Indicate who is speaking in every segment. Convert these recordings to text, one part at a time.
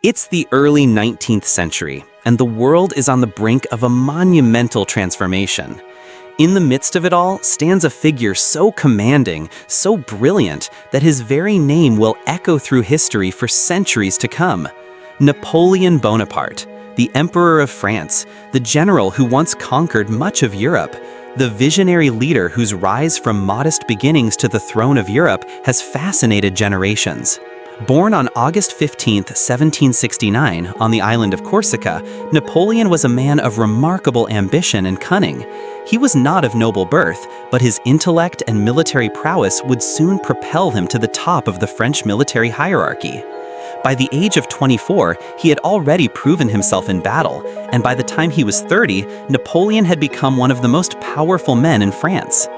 Speaker 1: It's the early 19th century, and the world is on the brink of a monumental transformation. In the midst of it all stands a figure so commanding, so brilliant, that his very name will echo through history for centuries to come. Napoleon Bonaparte, the Emperor of France, the general who once conquered much of Europe, the visionary leader whose rise from modest beginnings to the throne of Europe has fascinated generations. Born on August 15, 1769, on the island of Corsica, Napoleon was a man of remarkable ambition and cunning. He was not of noble birth, but his intellect and military prowess would soon propel him to the top of the French military hierarchy. By the age of 24, he had already proven himself in battle, and by the time he was 30, Napoleon had become one of the most powerful men in France.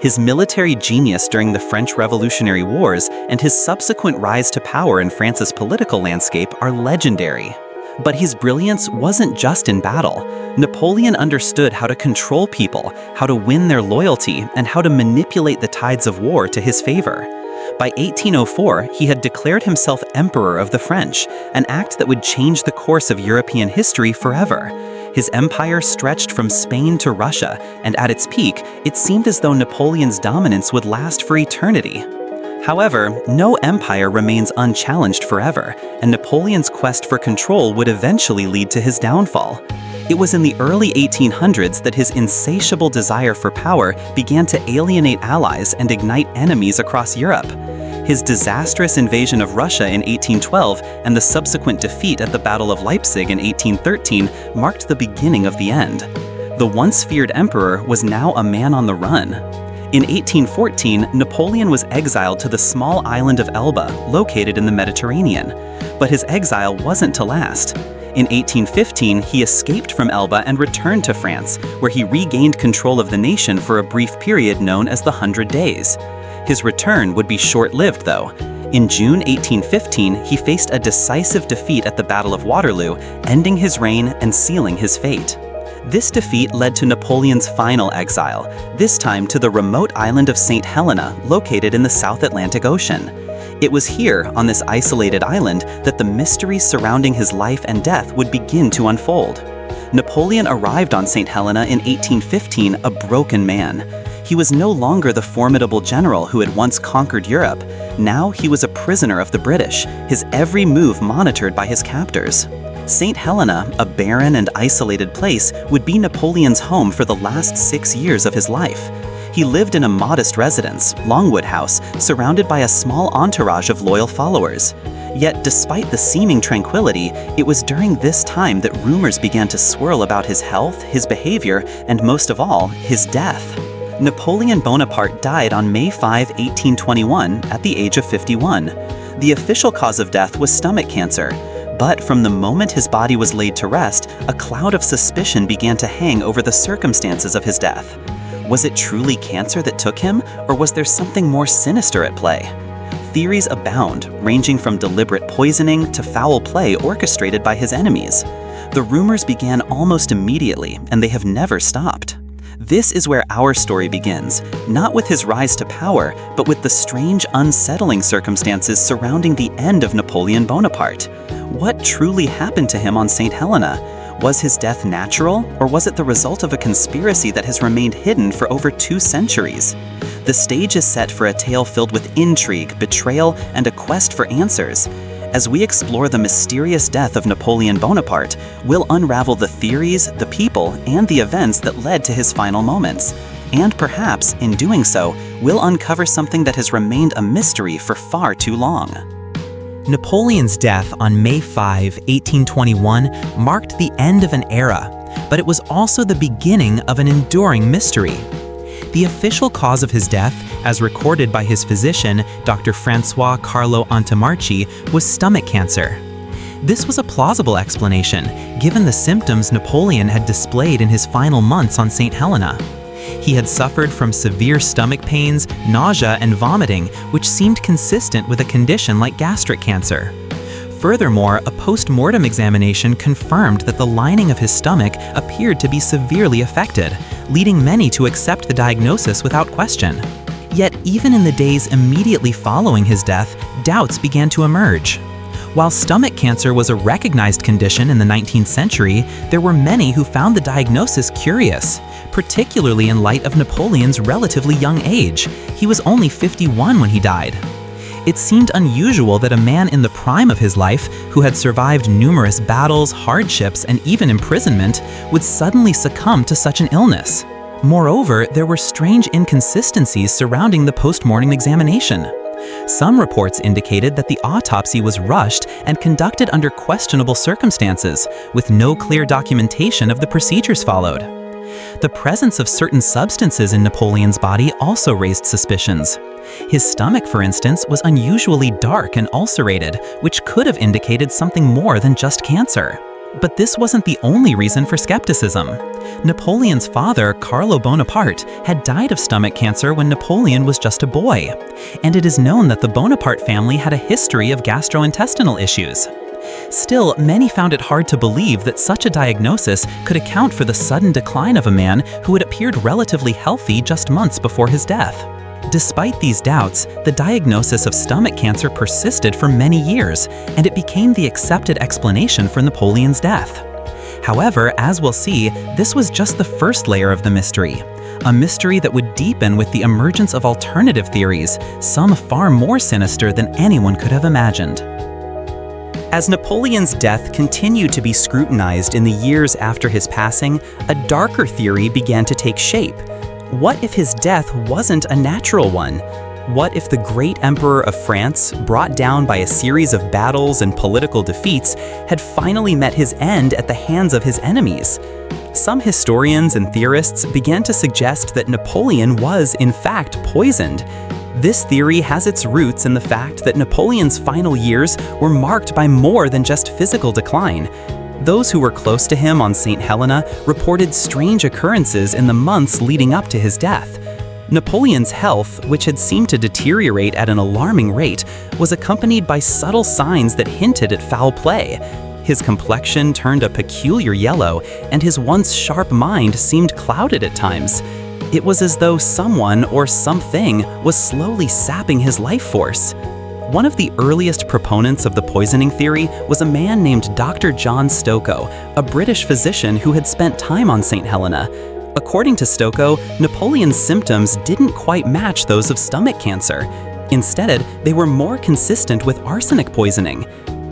Speaker 1: His military genius during the French Revolutionary Wars and his subsequent rise to power in France's political landscape are legendary. But his brilliance wasn't just in battle. Napoleon understood how to control people, how to win their loyalty, and how to manipulate the tides of war to his favor. By 1804, he had declared himself Emperor of the French, an act that would change the course of European history forever. His empire stretched from Spain to Russia, and at its peak, it seemed as though Napoleon's dominance would last for eternity. However, no empire remains unchallenged forever, and Napoleon's quest for control would eventually lead to his downfall. It was in the early 1800s that his insatiable desire for power began to alienate allies and ignite enemies across Europe. His disastrous invasion of Russia in 1812 and the subsequent defeat at the Battle of Leipzig in 1813 marked the beginning of the end. The once feared emperor was now a man on the run. In 1814, Napoleon was exiled to the small island of Elba, located in the Mediterranean. But his exile wasn't to last. In 1815, he escaped from Elba and returned to France, where he regained control of the nation for a brief period known as the 100 Days. His return would be short-lived, though. In June 1815, he faced a decisive defeat at the Battle of Waterloo, ending his reign and sealing his fate. This defeat led to Napoleon's final exile, this time to the remote island of Saint Helena, located in the South Atlantic Ocean. It was here, on this isolated island, that the mysteries surrounding his life and death would begin to unfold. Napoleon arrived on Saint Helena in 1815 a broken man. He was no longer the formidable general who had once conquered Europe. Now he was a prisoner of the British, his every move monitored by his captors. Saint Helena, a barren and isolated place, would be Napoleon's home for the last 6 years of his life. He lived in a modest residence, Longwood House, surrounded by a small entourage of loyal followers. Yet, despite the seeming tranquility, it was during this time that rumors began to swirl about his health, his behavior, and most of all, his death. Napoleon Bonaparte died on May 5, 1821, at the age of 51. The official cause of death was stomach cancer. But from the moment his body was laid to rest, a cloud of suspicion began to hang over the circumstances of his death. Was it truly cancer that took him, or was there something more sinister at play? Theories abound, ranging from deliberate poisoning to foul play orchestrated by his enemies. The rumors began almost immediately, and they have never stopped. This is where our story begins, not with his rise to power, but with the strange, unsettling circumstances surrounding the end of Napoleon Bonaparte. What truly happened to him on Saint Helena? Was his death natural, or was it the result of a conspiracy that has remained hidden for over 2 centuries? The stage is set for a tale filled with intrigue, betrayal, and a quest for answers. As we explore the mysterious death of Napoleon Bonaparte, we'll unravel the theories, the people, and the events that led to his final moments. And perhaps, in doing so, we'll uncover something that has remained a mystery for far too long.
Speaker 2: Napoleon's death on May 5, 1821 marked the end of an era, but it was also the beginning of an enduring mystery. The official cause of his death, as recorded by his physician, Dr. Francois Carlo Antamarchi, was stomach cancer. This was a plausible explanation, given the symptoms Napoleon had displayed in his final months on Saint Helena. He had suffered from severe stomach pains, nausea, and vomiting, which seemed consistent with a condition like gastric cancer. Furthermore, a post-mortem examination confirmed that the lining of his stomach appeared to be severely affected, leading many to accept the diagnosis without question. Yet, even in the days immediately following his death, doubts began to emerge. While stomach cancer was a recognized condition in the 19th century, there were many who found the diagnosis curious, particularly in light of Napoleon's relatively young age. He was only 51 when he died. It seemed unusual that a man in the prime of his life, who had survived numerous battles, hardships, and even imprisonment, would suddenly succumb to such an illness. Moreover, there were strange inconsistencies surrounding the post-mortem examination. Some reports indicated that the autopsy was rushed and conducted under questionable circumstances, with no clear documentation of the procedures followed. The presence of certain substances in Napoleon's body also raised suspicions. His stomach, for instance, was unusually dark and ulcerated, which could have indicated something more than just cancer. But this wasn't the only reason for skepticism. Napoleon's father, Carlo Bonaparte, had died of stomach cancer when Napoleon was just a boy, and it is known that the Bonaparte family had a history of gastrointestinal issues. Still, many found it hard to believe that such a diagnosis could account for the sudden decline of a man who had appeared relatively healthy just months before his death. Despite these doubts, the diagnosis of stomach cancer persisted for many years, and it became the accepted explanation for Napoleon's death. However, as we'll see, this was just the first layer of the mystery, a mystery that would deepen with the emergence of alternative theories, some far more sinister than anyone could have imagined.
Speaker 1: As Napoleon's death continued to be scrutinized in the years after his passing, a darker theory began to take shape. What if his death wasn't a natural one? What if the great emperor of France, brought down by a series of battles and political defeats, had finally met his end at the hands of his enemies? Some historians and theorists began to suggest that Napoleon was, in fact, poisoned. This theory has its roots in the fact that Napoleon's final years were marked by more than just physical decline. Those who were close to him on Saint Helena reported strange occurrences in the months leading up to his death. Napoleon's health, which had seemed to deteriorate at an alarming rate, was accompanied by subtle signs that hinted at foul play. His complexion turned a peculiar yellow, and his once sharp mind seemed clouded at times. It was as though someone or something was slowly sapping his life force. One of the earliest proponents of the poisoning theory was a man named Dr. John Stocco, a British physician who had spent time on Saint Helena. According to Stocco, Napoleon's symptoms didn't quite match those of stomach cancer. Instead, they were more consistent with arsenic poisoning.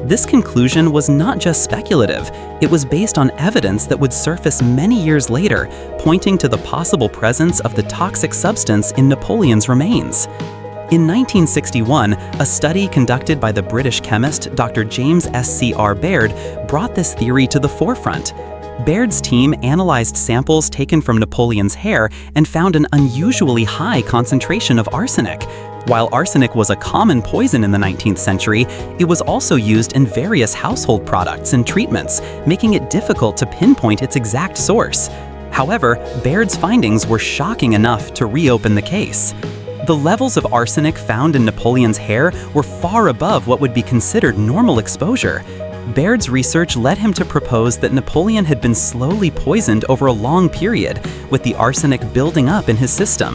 Speaker 1: This conclusion was not just speculative, it was based on evidence that would surface many years later, pointing to the possible presence of the toxic substance in Napoleon's remains. In 1961, a study conducted by the British chemist Dr. James S.C.R. Baird brought this theory to the forefront. Baird's team analyzed samples taken from Napoleon's hair and found an unusually high concentration of arsenic. While arsenic was a common poison in the 19th century, it was also used in various household products and treatments, making it difficult to pinpoint its exact source. However, Baird's findings were shocking enough to reopen the case. The levels of arsenic found in Napoleon's hair were far above what would be considered normal exposure. Baird's research led him to propose that Napoleon had been slowly poisoned over a long period, with the arsenic building up in his system.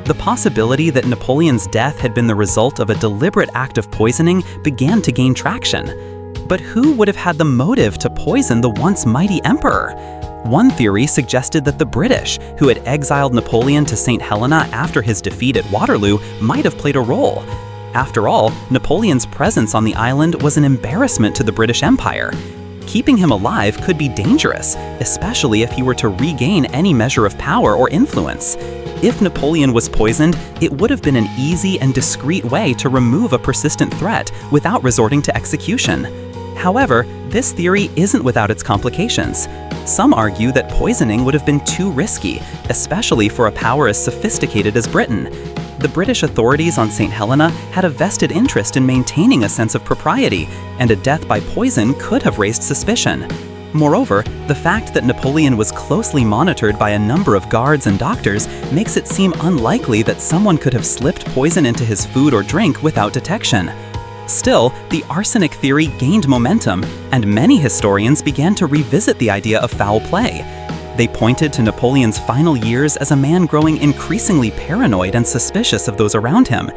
Speaker 1: The possibility that Napoleon's death had been the result of a deliberate act of poisoning began to gain traction. But who would have had the motive to poison the once mighty emperor? One theory suggested that the British, who had exiled Napoleon to Saint Helena after his defeat at Waterloo, might have played a role. After all, Napoleon's presence on the island was an embarrassment to the British Empire. Keeping him alive could be dangerous, especially if he were to regain any measure of power or influence. If Napoleon was poisoned, it would have been an easy and discreet way to remove a persistent threat without resorting to execution. However, this theory isn't without its complications. Some argue that poisoning would have been too risky, especially for a power as sophisticated as Britain. The British authorities on Saint Helena had a vested interest in maintaining a sense of propriety, and a death by poison could have raised suspicion. Moreover, the fact that Napoleon was closely monitored by a number of guards and doctors makes it seem unlikely that someone could have slipped poison into his food or drink without detection. Still, the arsenic theory gained momentum, and many historians began to revisit the idea of foul play. They pointed to Napoleon's final years as a man growing increasingly paranoid and suspicious of those around him.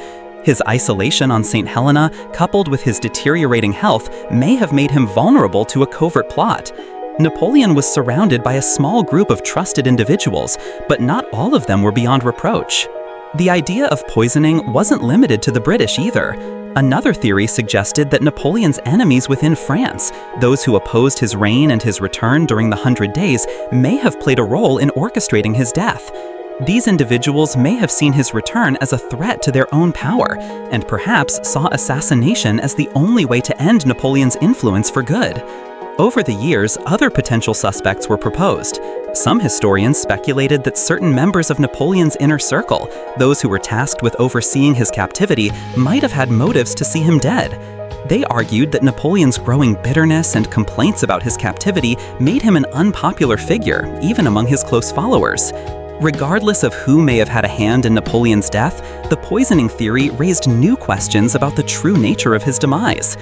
Speaker 2: His isolation on Saint Helena, coupled with his deteriorating health, may have made him vulnerable to a covert plot. Napoleon was surrounded by a small group of trusted individuals, but not all of them were beyond reproach. The idea of poisoning wasn't limited to the British either. Another theory suggested that Napoleon's enemies within France, those who opposed his reign and his return during the 100 Days, may have played a role in orchestrating his death. These individuals may have seen his return as a threat to their own power, and perhaps saw assassination as the only way to end Napoleon's influence for good. Over the years, other potential suspects were proposed. Some historians speculated that certain members of Napoleon's inner circle, those who were tasked with overseeing his captivity, might have had motives to see him dead. They argued that Napoleon's growing bitterness and complaints about his captivity made him an unpopular figure, even among his close followers. Regardless of who may have had a hand in Napoleon's death, the poisoning theory raised new questions about the true nature of his demise.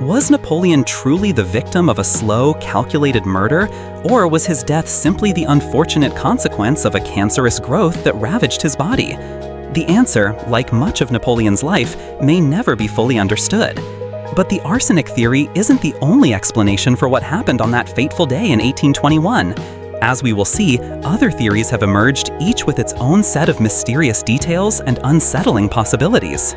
Speaker 2: Was Napoleon truly the victim of a slow, calculated murder, or was his death simply the unfortunate consequence of a cancerous growth that ravaged his body? The answer, like much of Napoleon's life, may never be fully understood. But the arsenic theory isn't the only explanation for what happened on that fateful day in 1821. As we will see, other theories have emerged, each with its own set of mysterious details and unsettling possibilities.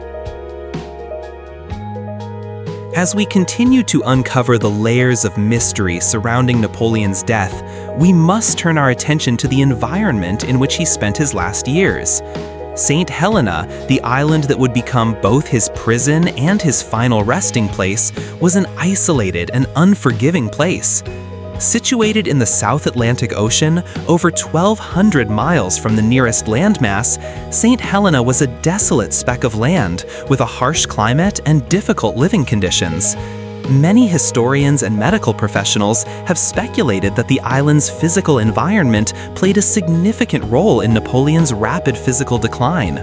Speaker 3: As we continue to uncover the layers of mystery surrounding Napoleon's death, we must turn our attention to the environment in which he spent his last years. Saint Helena, the island that would become both his prison and his final resting place, was an isolated and unforgiving place. Situated in the South Atlantic Ocean, over 1,200 miles from the nearest landmass, Saint Helena was a desolate speck of land with a harsh climate and difficult living conditions. Many historians and medical professionals have speculated that the island's physical environment played a significant role in Napoleon's rapid physical decline.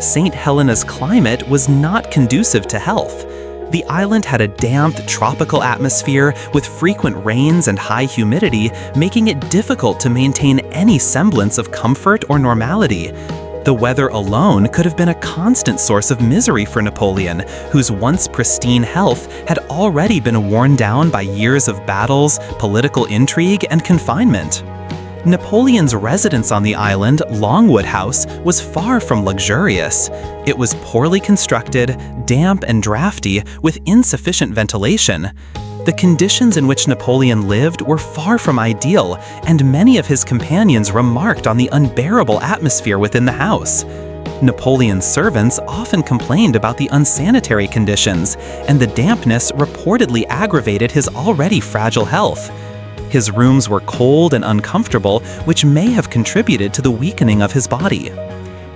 Speaker 3: Saint Helena's climate was not conducive to health. The island had a damp, tropical atmosphere with frequent rains and high humidity, making it difficult to maintain any semblance of comfort or normality. The weather alone could have been a constant source of misery for Napoleon, whose once pristine health had already been worn down by years of battles, political intrigue, and confinement. Napoleon's residence on the island, Longwood House, was far from luxurious. It was poorly constructed, damp and drafty, with insufficient ventilation. The conditions in which Napoleon lived were far from ideal, and many of his companions remarked on the unbearable atmosphere within the house. Napoleon's servants often complained about the unsanitary conditions, and the dampness reportedly aggravated his already fragile health. His rooms were cold and uncomfortable, which may have contributed to the weakening of his body.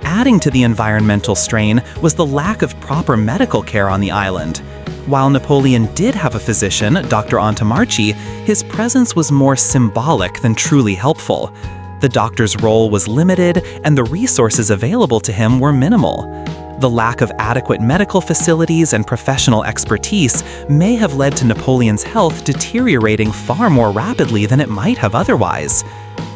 Speaker 3: Adding to the environmental strain was the lack of proper medical care on the island. While Napoleon did have a physician, Dr. Antomarchi, his presence was more symbolic than truly helpful. The doctor's role was limited, and the resources available to him were minimal. The lack of adequate medical facilities and professional expertise may have led to Napoleon's health deteriorating far more rapidly than it might have otherwise.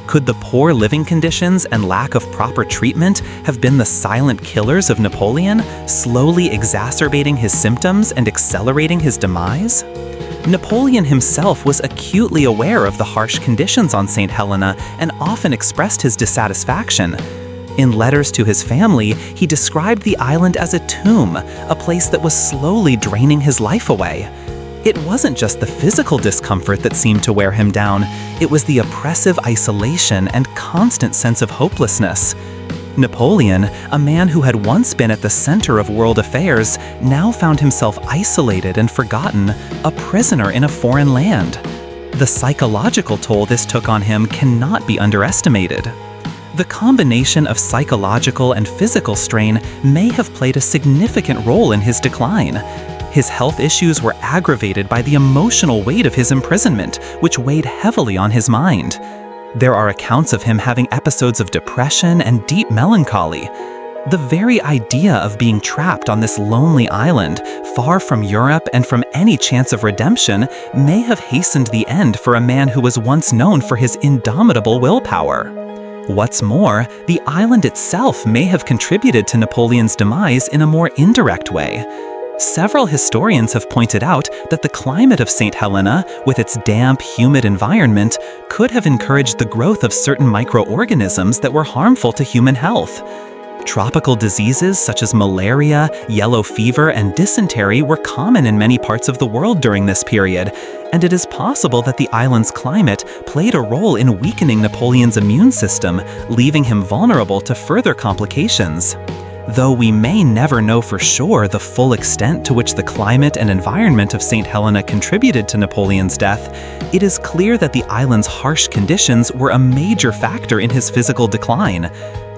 Speaker 3: Could the poor living conditions and lack of proper treatment have been the silent killers of Napoleon, slowly exacerbating his symptoms and accelerating his demise? Napoleon himself was acutely aware of the harsh conditions on Saint Helena and often expressed his dissatisfaction. In letters to his family, he described the island as a tomb, a place that was slowly draining his life away. It wasn't just the physical discomfort that seemed to wear him down, it was the oppressive isolation and constant sense of hopelessness. Napoleon, a man who had once been at the center of world affairs, now found himself isolated and forgotten, a prisoner in a foreign land. The psychological toll this took on him cannot be underestimated. The combination of psychological and physical strain may have played a significant role in his decline. His health issues were aggravated by the emotional weight of his imprisonment, which weighed heavily on his mind. There are accounts of him having episodes of depression and deep melancholy. The very idea of being trapped on this lonely island, far from Europe and from any chance of redemption, may have hastened the end for a man who was once known for his indomitable willpower. What's more, the island itself may have contributed to Napoleon's demise in a more indirect way. Several historians have pointed out that the climate of Saint Helena, with its damp, humid environment, could have encouraged the growth of certain microorganisms that were harmful to human health. Tropical diseases such as malaria, yellow fever, and dysentery were common in many parts of the world during this period, and it is possible that the island's climate played a role in weakening Napoleon's immune system, leaving him vulnerable to further complications. Though we may never know for sure the full extent to which the climate and environment of Saint Helena contributed to Napoleon's death, it is clear that the island's harsh conditions were a major factor in his physical decline.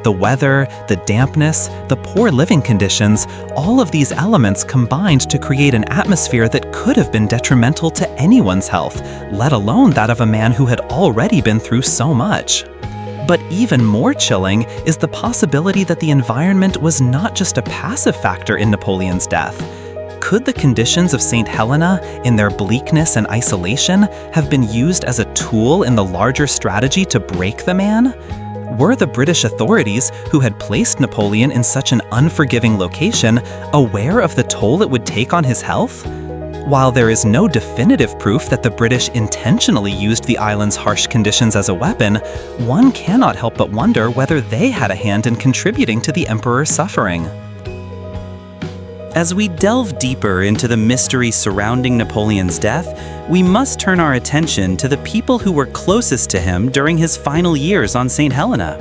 Speaker 3: The weather, the dampness, the poor living conditions, all of these elements combined to create an atmosphere that could have been detrimental to anyone's health, let alone that of a man who had already been through so much. But even more chilling is the possibility that the environment was not just a passive factor in Napoleon's death. Could the conditions of Saint Helena, in their bleakness and isolation, have been used as a tool in the larger strategy to break the man? Were the British authorities, who had placed Napoleon in such an unforgiving location, aware of the toll it would take on his health? While there is no definitive proof that the British intentionally used the island's harsh conditions as a weapon, one cannot help but wonder whether they had a hand in contributing to the emperor's suffering.
Speaker 1: As we delve deeper into the mystery surrounding Napoleon's death, we must turn our attention to the people who were closest to him during his final years on Saint Helena.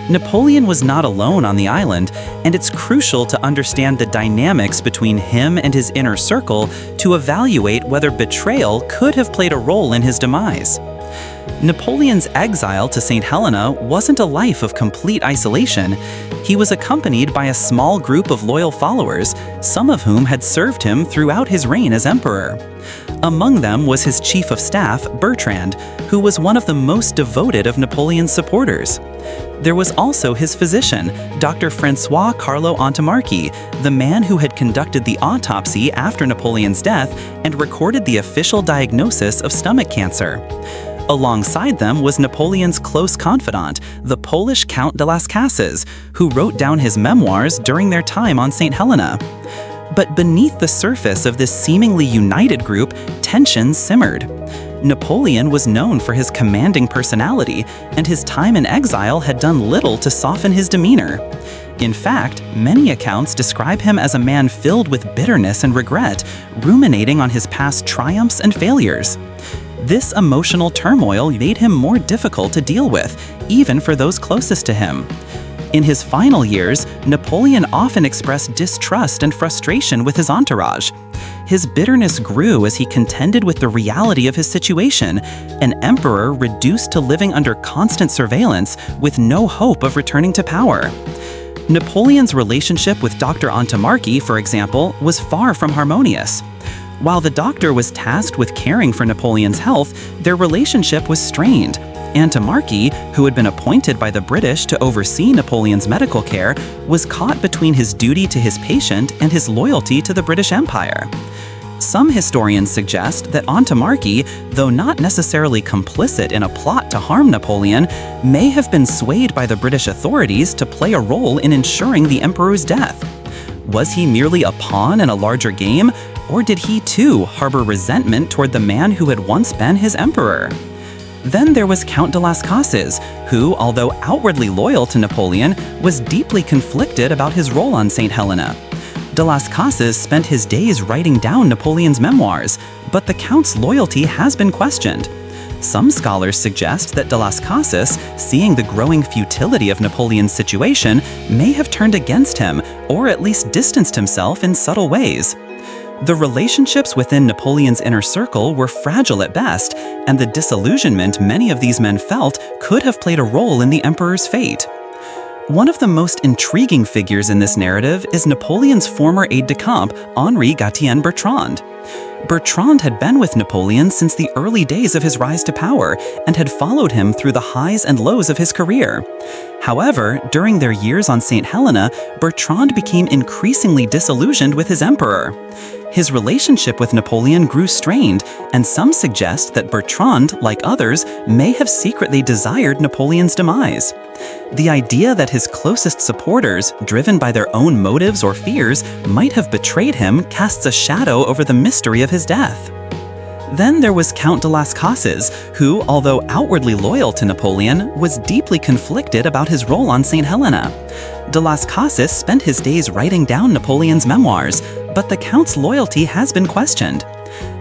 Speaker 1: Napoleon was not alone on the island, and it's crucial to understand the dynamics between him and his inner circle to evaluate whether betrayal could have played a role in his demise. Napoleon's exile to Saint Helena wasn't a life of complete isolation. He was accompanied by a small group of loyal followers, some of whom had served him throughout his reign as emperor. Among them was his chief of staff, Bertrand, who was one of the most devoted of Napoleon's supporters. There was also his physician, Dr. Francois Carlo Antamarchi, the man who had conducted the autopsy after Napoleon's death and recorded the official diagnosis of stomach cancer. Alongside them was Napoleon's close confidant, the Polish Count de Las Casas, who wrote down his memoirs during their time on Saint Helena. But beneath the surface of this seemingly united group, tension simmered. Napoleon was known for his commanding personality, and his time in exile had done little to soften his demeanor. In fact, many accounts describe him as a man filled with bitterness and regret, ruminating on his past triumphs and failures. This emotional turmoil made him more difficult to deal with, even for those closest to him. In his final years, Napoleon often expressed distrust and frustration with his entourage. His bitterness grew as he contended with the reality of his situation, an emperor reduced to living under constant surveillance with no hope of returning to power. Napoleon's relationship with Dr. Antamarchi, for example, was far from harmonious. While the doctor was tasked with caring for Napoleon's health, their relationship was strained. Antamarchi, who had been appointed by the British to oversee Napoleon's medical care, was caught between his duty to his patient and his loyalty to the British Empire. Some historians suggest that Antamarchi, though not necessarily complicit in a plot to harm Napoleon, may have been swayed by the British authorities to play a role in ensuring the emperor's death. Was he merely a pawn in a larger game, or did he too harbor resentment toward the man who had once been his emperor? Then there was Count de Las Casas, who, although outwardly loyal to Napoleon, was deeply conflicted about his role on Saint Helena. De Las Casas spent his days writing down Napoleon's memoirs, but the Count's loyalty has been questioned. Some scholars suggest that de Las Casas, seeing the growing futility of Napoleon's situation, may have turned against him, or at least distanced himself in subtle ways. The relationships within Napoleon's inner circle were fragile at best, and the disillusionment many of these men felt could have played a role in the emperor's fate. One of the most intriguing figures in this narrative is Napoleon's former aide-de-camp, Henri Gatien Bertrand. Bertrand had been with Napoleon since the early days of his rise to power and had followed him through the highs and lows of his career. However, during their years on Saint Helena, Bertrand became increasingly disillusioned with his emperor. His relationship with Napoleon grew strained, and some suggest that Bertrand, like others, may have secretly desired Napoleon's demise. The idea that his closest supporters, driven by their own motives or fears, might have betrayed him casts a shadow over the mystery of his death. Then there was Count de las Casas, who, although outwardly loyal to Napoleon, was deeply conflicted about his role on Saint Helena. De las Casas spent his days writing down Napoleon's memoirs, but the Count's loyalty has been questioned.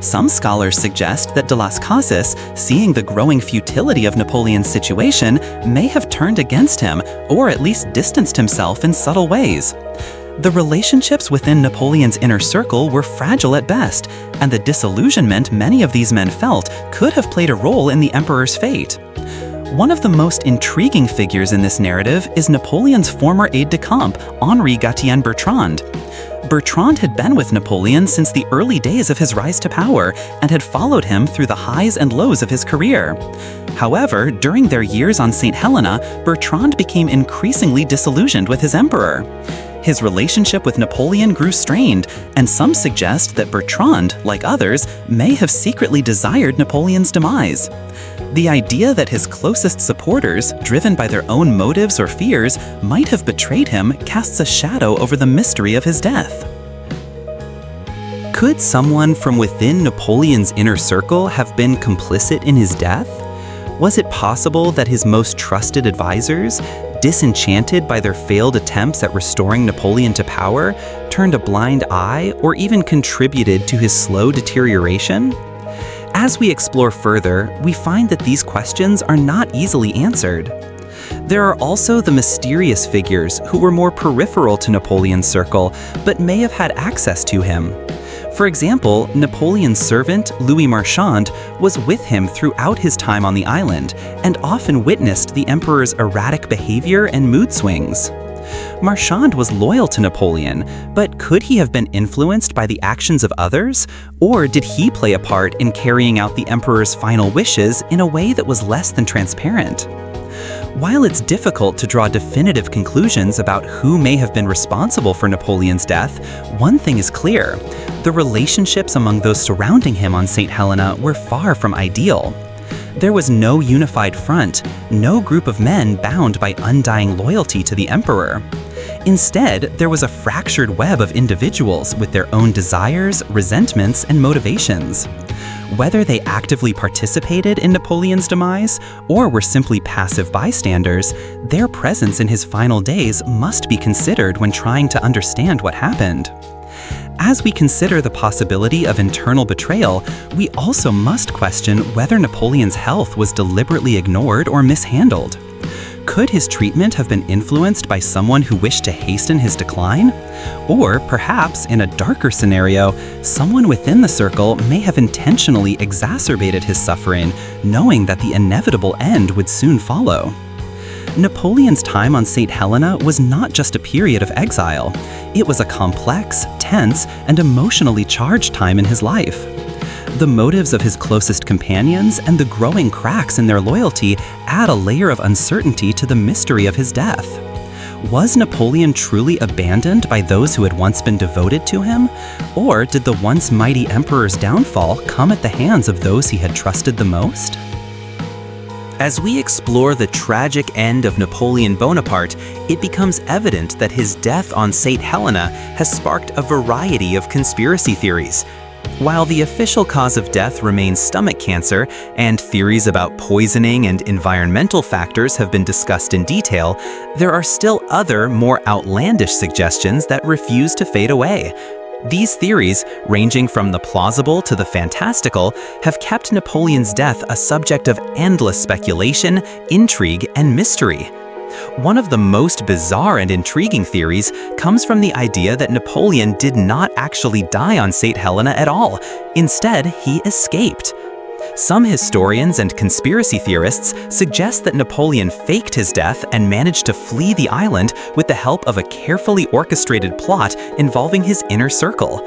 Speaker 1: Some scholars suggest that de las Casas, seeing the growing futility of Napoleon's situation, may have turned against him, or at least distanced himself in subtle ways. The relationships within Napoleon's inner circle were fragile at best, and the disillusionment many of these men felt could have played a role in the emperor's fate. One of the most intriguing figures in this narrative is Napoleon's former aide-de-camp, Henri Gatien Bertrand. Bertrand had been with Napoleon since the early days of his rise to power and had followed him through the highs and lows of his career. However, during their years on Saint Helena, Bertrand became increasingly disillusioned with his emperor. His relationship with Napoleon grew strained, and some suggest that Bertrand, like others, may have secretly desired Napoleon's demise. The idea that his closest supporters, driven by their own motives or fears, might have betrayed him casts a shadow over the mystery of his death. Could someone from within Napoleon's inner circle have been complicit in his death? Was it possible that his most trusted advisors, disenchanted by their failed attempts at restoring Napoleon to power, turned a blind eye or even contributed to his slow deterioration? As we explore further, we find that these questions are not easily answered. There are also the mysterious figures who were more peripheral to Napoleon's circle, but may have had access to him. For example, Napoleon's servant, Louis Marchand, was with him throughout his time on the island and often witnessed the emperor's erratic behavior and mood swings. Marchand was loyal to Napoleon, but could he have been influenced by the actions of others? Or did he play a part in carrying out the emperor's final wishes in a way that was less than transparent? While it's difficult to draw definitive conclusions about who may have been responsible for Napoleon's death, one thing is clear: the relationships among those surrounding him on Saint Helena were far from ideal. There was no unified front, no group of men bound by undying loyalty to the emperor. Instead, there was a fractured web of individuals with their own desires, resentments, and motivations. Whether they actively participated in Napoleon's demise or were simply passive bystanders, their presence in his final days must be considered when trying to understand what happened. As we consider the possibility of internal betrayal, we also must question whether Napoleon's health was deliberately ignored or mishandled. Could his treatment have been influenced by someone who wished to hasten his decline? Or perhaps, in a darker scenario, someone within the circle may have intentionally exacerbated his suffering, knowing that the inevitable end would soon follow. Napoleon's time on Saint Helena was not just a period of exile. It was a complex, tense, and emotionally charged time in his life. The motives of his closest companions and the growing cracks in their loyalty add a layer of uncertainty to the mystery of his death. Was Napoleon truly abandoned by those who had once been devoted to him? Or did the once mighty emperor's downfall come at the hands of those he had trusted the most? As we explore the tragic end of Napoleon Bonaparte, it becomes evident that his death on Saint Helena has sparked a variety of conspiracy theories. While the official cause of death remains stomach cancer, and theories about poisoning and environmental factors have been discussed in detail, there are still other, more outlandish suggestions that refuse to fade away. These theories, ranging from the plausible to the fantastical, have kept Napoleon's death a subject of endless speculation, intrigue, and mystery. One of the most bizarre and intriguing theories comes from the idea that Napoleon did not actually die on Saint Helena at all. Instead, he escaped. Some historians and conspiracy theorists suggest that Napoleon faked his death and managed to flee the island with the help of a carefully orchestrated plot involving his inner circle.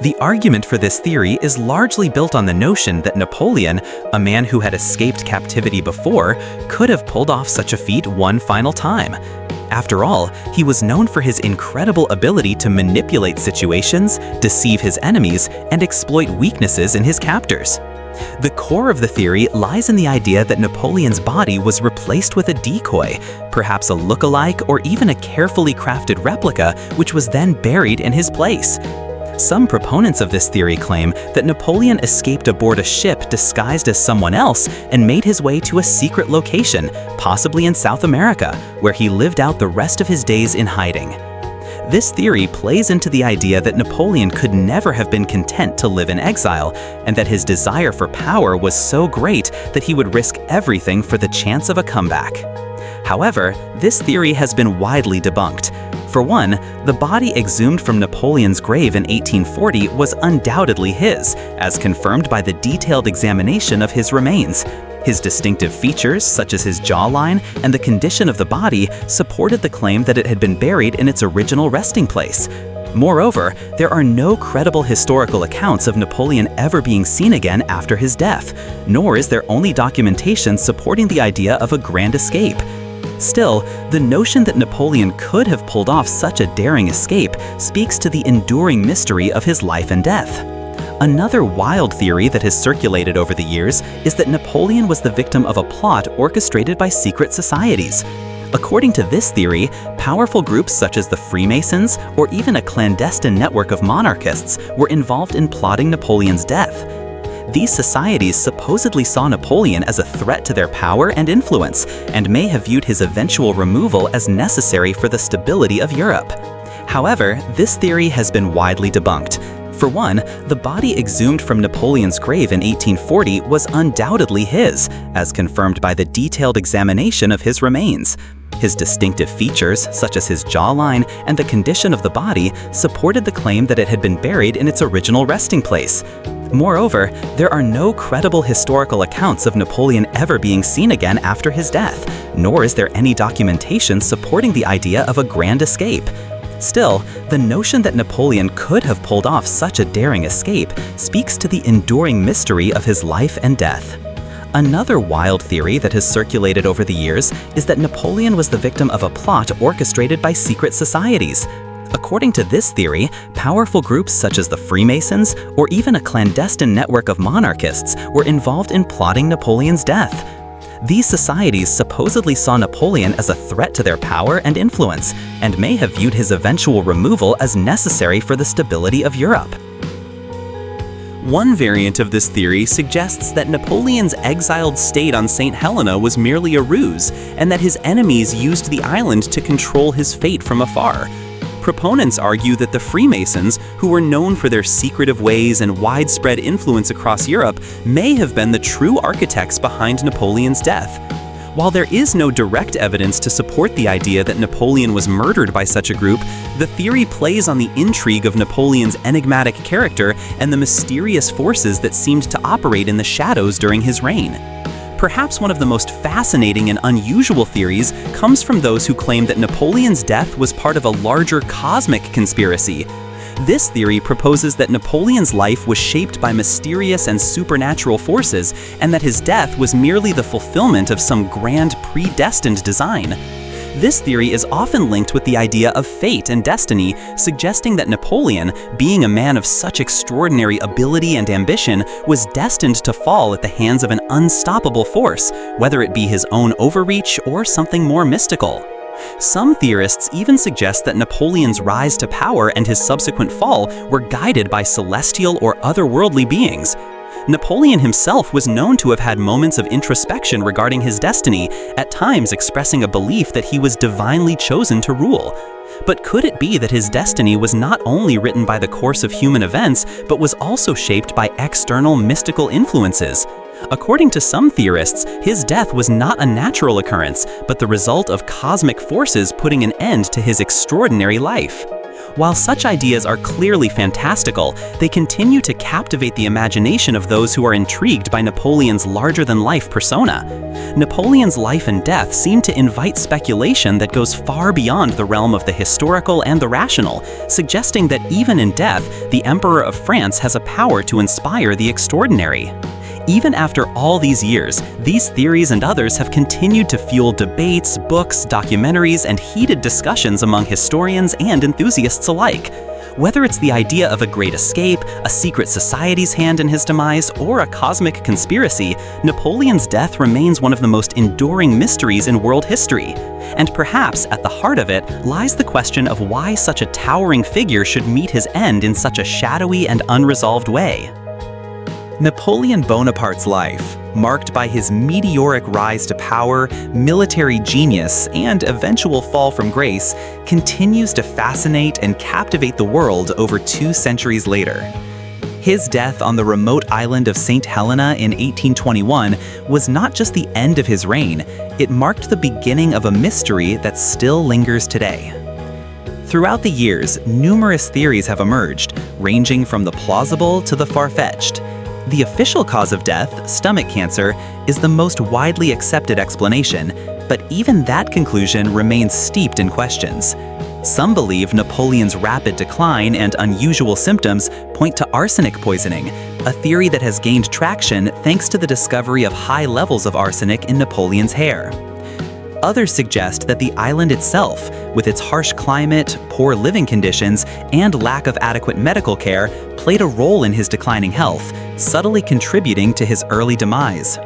Speaker 2: The argument for this theory is largely built on the notion that Napoleon, a man who had escaped captivity before, could have pulled off such a feat one final time. After all, he was known for his incredible ability to manipulate situations, deceive his enemies, and exploit weaknesses in his captors. The core of the theory lies in the idea that Napoleon's body was replaced with a decoy, perhaps a look-alike or even a carefully crafted replica, which was then buried in his place. Some proponents of this theory claim that Napoleon escaped aboard a ship disguised as someone else and made his way to a secret location, possibly in South America, where he lived out the rest of his days in hiding. This theory plays into the idea that Napoleon could never have been content to live in exile, and that his desire for power was so great that he would risk everything for the chance of a comeback. However, this theory has been widely debunked. For one, the body exhumed from Napoleon's grave in 1840 was undoubtedly his, as confirmed by the detailed examination of his remains. His distinctive features, such as his jawline and the condition of the body, supported the claim that it had been buried in its original resting place. Moreover, there are no credible historical accounts of Napoleon ever being seen again after his death, nor is there any documentation supporting the idea of a grand escape. Still, the notion that Napoleon could have pulled off such a daring escape speaks to the enduring mystery of his life and death. Another wild theory that has circulated over the years is that Napoleon was the victim of a plot orchestrated by secret societies. According to this theory, powerful groups such as the Freemasons or even a clandestine network of monarchists were involved in plotting Napoleon's death. These societies supposedly saw Napoleon as a threat to their power and influence, and may have viewed his eventual removal as necessary for the stability of Europe. However, this theory has been widely debunked. For one, the body exhumed from Napoleon's grave in 1840 was undoubtedly his, as confirmed by the detailed examination of his remains. His distinctive features, such as his jawline and the condition of the body, supported the claim that it had been buried in its original resting place. Moreover, there are no credible historical accounts of Napoleon ever being seen again after his death, nor is there any documentation supporting the idea of a grand escape. Still, the notion that Napoleon could have pulled off such a daring escape speaks to the enduring mystery of his life and death. Another wild theory that has circulated over the years is that Napoleon was the victim of a plot orchestrated by secret societies. According to this theory, powerful groups such as the Freemasons or even a clandestine network of monarchists were involved in plotting Napoleon's death. These societies supposedly saw Napoleon as a threat to their power and influence, and may have viewed his eventual removal as necessary for the stability of Europe.
Speaker 3: One variant of this theory suggests that Napoleon's exiled state on Saint Helena was merely a ruse, and that his enemies used the island to control his fate from afar. Proponents argue that the Freemasons, who were known for their secretive ways and widespread influence across Europe, may have been the true architects behind Napoleon's death. While there is no direct evidence to support the idea that Napoleon was murdered by such a group, the theory plays on the intrigue of Napoleon's enigmatic character and the mysterious forces that seemed to operate in the shadows during his reign. Perhaps one of the most fascinating and unusual theories comes from those who claim that Napoleon's death was part of a larger cosmic conspiracy. This theory proposes that Napoleon's life was shaped by mysterious and supernatural forces, and that his death was merely the fulfillment of some grand predestined design. This theory is often linked with the idea of fate and destiny, suggesting that Napoleon, being a man of such extraordinary ability and ambition, was destined to fall at the hands of an unstoppable force, whether it be his own overreach or something more mystical. Some theorists even suggest that Napoleon's rise to power and his subsequent fall were guided by celestial or otherworldly beings. Napoleon himself was known to have had moments of introspection regarding his destiny, at times expressing a belief that he was divinely chosen to rule. But could it be that his destiny was not only written by the course of human events, but was also shaped by external mystical influences? According to some theorists, his death was not a natural occurrence, but the result of cosmic forces putting an end to his extraordinary life.
Speaker 1: While such ideas are clearly fantastical, they continue to captivate the imagination of those who are intrigued by Napoleon's larger-than-life persona. Napoleon's life and death seem to invite speculation that goes far beyond the realm of the historical and the rational, suggesting that even in death, the Emperor of France has a power to inspire the extraordinary. Even after all these years, these theories and others have continued to fuel debates, books, documentaries, and heated discussions among historians and enthusiasts alike. Whether it's the idea of a great escape, a secret society's hand in his demise, or a cosmic conspiracy, Napoleon's death remains one of the most enduring mysteries in world history. And perhaps at the heart of it lies the question of why such a towering figure should meet his end in such a shadowy and unresolved way. Napoleon Bonaparte's life, marked by his meteoric rise to power, military genius, and eventual fall from grace, continues to fascinate and captivate the world over 2 centuries later. His death on the remote island of Saint Helena in 1821 was not just the end of his reign, it marked the beginning of a mystery that still lingers today. Throughout the years, numerous theories have emerged, ranging from the plausible to the far-fetched. The official cause of death, stomach cancer, is the most widely accepted explanation, but even that conclusion remains steeped in questions. Some believe Napoleon's rapid decline and unusual symptoms point to arsenic poisoning, a theory that has gained traction thanks to the discovery of high levels of arsenic in Napoleon's hair. Others suggest that the island itself, with its harsh climate, poor living conditions, and lack of adequate medical care, played a role in his declining health, subtly contributing to his early demise.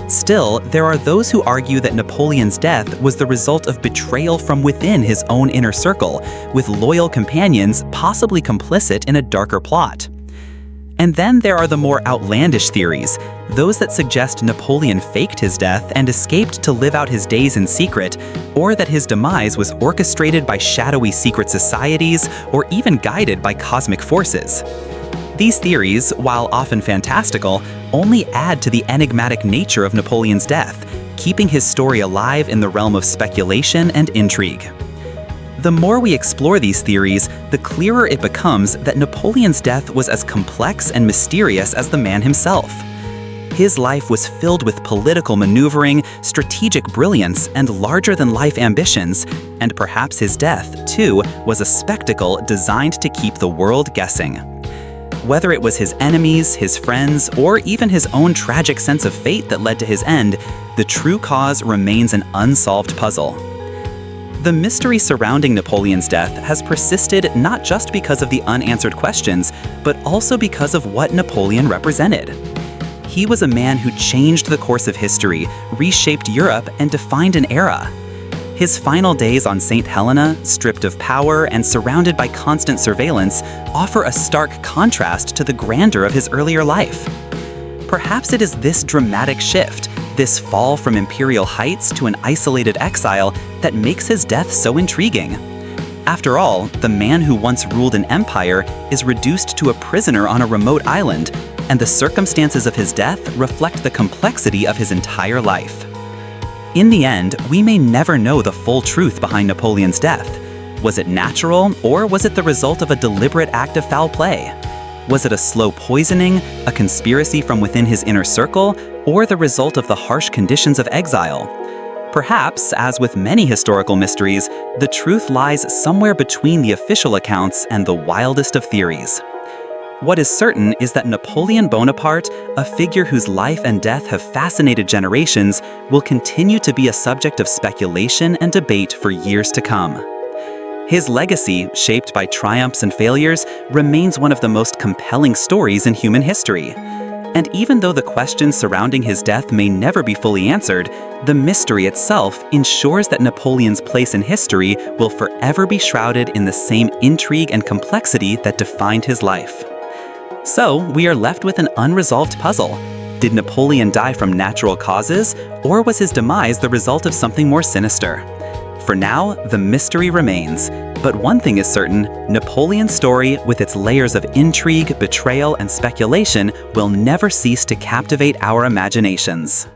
Speaker 1: Still, there are those who argue that Napoleon's death was the result of betrayal from within his own inner circle, with loyal companions possibly complicit in a darker plot. And then there are the more outlandish theories, those that suggest Napoleon faked his death and escaped to live out his days in secret, or that his demise was orchestrated by shadowy secret societies or even guided by cosmic forces. These theories, while often fantastical, only add to the enigmatic nature of Napoleon's death, keeping his story alive in the realm of speculation and intrigue. The more we explore these theories, the clearer it becomes that Napoleon's death was as complex and mysterious as the man himself. His life was filled with political maneuvering, strategic brilliance, and larger-than-life ambitions, and perhaps his death, too, was a spectacle designed to keep the world guessing. Whether it was his enemies, his friends, or even his own tragic sense of fate that led to his end, the true cause remains an unsolved puzzle. The mystery surrounding Napoleon's death has persisted not just because of the unanswered questions, but also because of what Napoleon represented. He was a man who changed the course of history, reshaped Europe, and defined an era. His final days on Saint Helena, stripped of power and surrounded by constant surveillance, offer a stark contrast to the grandeur of his earlier life. Perhaps it is this dramatic shift, this fall from imperial heights to an isolated exile, that makes his death so intriguing. After all, the man who once ruled an empire is reduced to a prisoner on a remote island, and the circumstances of his death reflect the complexity of his entire life. In the end, we may never know the full truth behind Napoleon's death. Was it natural, or was it the result of a deliberate act of foul play? Was it a slow poisoning, a conspiracy from within his inner circle, or the result of the harsh conditions of exile? Perhaps, as with many historical mysteries, the truth lies somewhere between the official accounts and the wildest of theories. What is certain is that Napoleon Bonaparte, a figure whose life and death have fascinated generations, will continue to be a subject of speculation and debate for years to come. His legacy, shaped by triumphs and failures, remains one of the most compelling stories in human history. And even though the questions surrounding his death may never be fully answered, the mystery itself ensures that Napoleon's place in history will forever be shrouded in the same intrigue and complexity that defined his life. So, we are left with an unresolved puzzle. Did Napoleon die from natural causes, or was his demise the result of something more sinister? For now, the mystery remains. But one thing is certain, Napoleon's story, with its layers of intrigue, betrayal, and speculation, will never cease to captivate our imaginations.